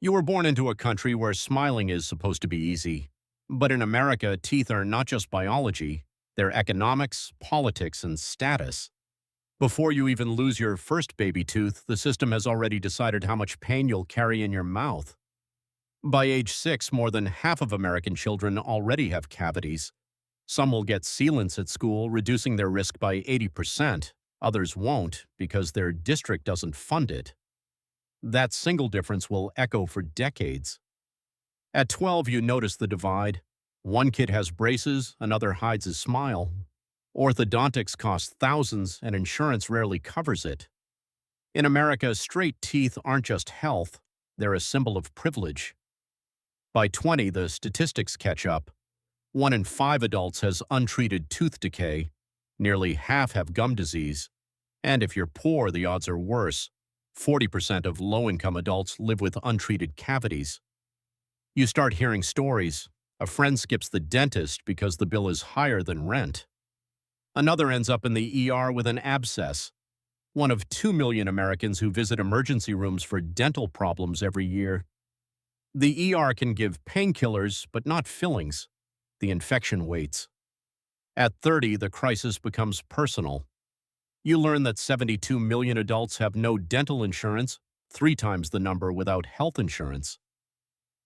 You were born into a country where smiling is supposed to be easy. But in America, teeth are not just biology, they're economics, politics, and status. Before you even lose your first baby tooth, the system has already decided how much pain you'll carry in your mouth. By age 6, more than half of American children already have cavities. Some will get sealants at school, reducing their risk by 80%. Others won't, because their district doesn't fund it. That single difference will echo for decades. At 12, you notice the divide. One kid has braces, another hides his smile. Orthodontics costs thousands, and insurance rarely covers it. In America, straight teeth aren't just health, they're a symbol of privilege. By 20, the statistics catch up. 1 in 5 adults has untreated tooth decay. Nearly half have gum disease. And if you're poor, the odds are worse. 40% of low-income adults live with untreated cavities. You start hearing stories. A friend skips the dentist because the bill is higher than rent. Another ends up in the ER with an abscess. One of 2 million Americans who visit emergency rooms for dental problems every year. The ER can give painkillers, but not fillings. The infection waits. At 30, the crisis becomes personal. You learn that 72 million adults have no dental insurance, 3 times the number without health insurance.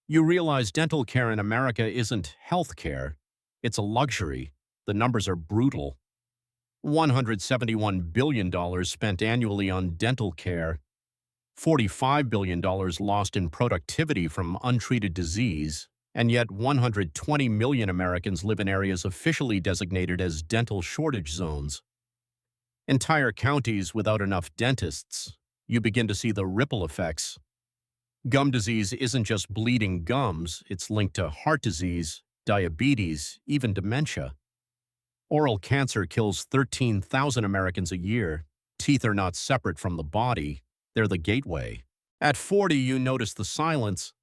You realize dental care in America isn't health care, it's a luxury. The numbers are brutal. $171 billion spent annually on dental care, $45 billion lost in productivity from untreated disease, and yet 120 million Americans live in areas officially designated as dental shortage zones. Entire counties without enough dentists. You begin to see the ripple effects. Gum disease isn't just bleeding gums, it's linked to heart disease, diabetes, even dementia. Oral cancer kills 13,000 Americans a year. Teeth are not separate from the body, they're the gateway. At 40, you notice the silence.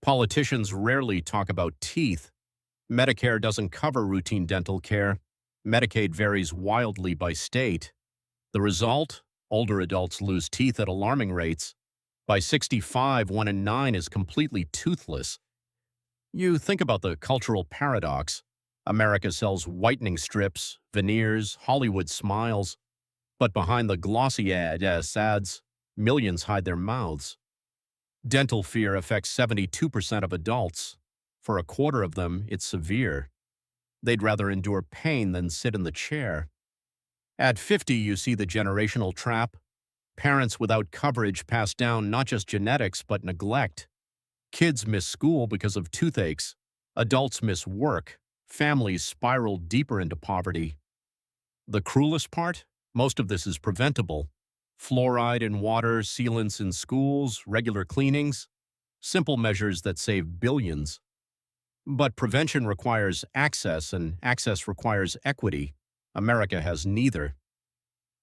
Politicians rarely talk about teeth. Medicare doesn't cover routine dental care. Medicaid varies wildly by state. The result? Older adults lose teeth at alarming rates. By 65, 1 in 9 is completely toothless. You think about the cultural paradox. America sells whitening strips, veneers, Hollywood smiles. But behind the glossy ads, millions hide their mouths. Dental fear affects 72% of adults. For a quarter of them, it's severe. They'd rather endure pain than sit in the chair. At 50, you see the generational trap. Parents without coverage pass down not just genetics, but neglect. Kids miss school because of toothaches. Adults miss work. Families spiral deeper into poverty. The cruelest part? Most of this is preventable. Fluoride in water, sealants in schools, regular cleanings. Simple measures that save billions. But prevention requires access, and access requires equity. America has neither.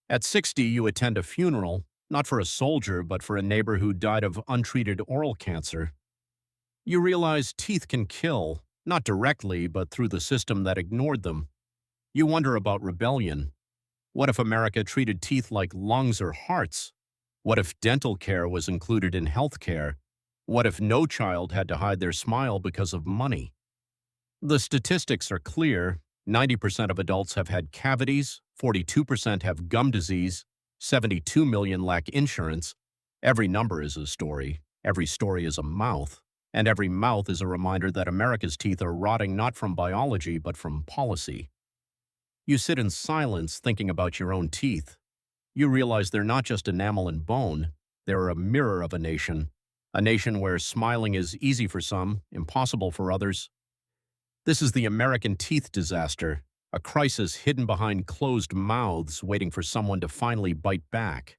At 60, you attend a funeral, not for a soldier, but for a neighbor who died of untreated oral cancer. You realize teeth can kill, not directly, but through the system that ignored them. You wonder about rebellion. What if America treated teeth like lungs or hearts? What if dental care was included in health care? What if no child had to hide their smile because of money? The statistics are clear. 90% of adults have had cavities, 42% have gum disease, 72 million lack insurance. Every number is a story, every story is a mouth, and every mouth is a reminder that America's teeth are rotting not from biology but from policy. You sit in silence thinking about your own teeth. You realize they're not just enamel and bone, they're a mirror of a nation where smiling is easy for some, impossible for others. This is the American teeth disaster, a crisis hidden behind closed mouths waiting for someone to finally bite back.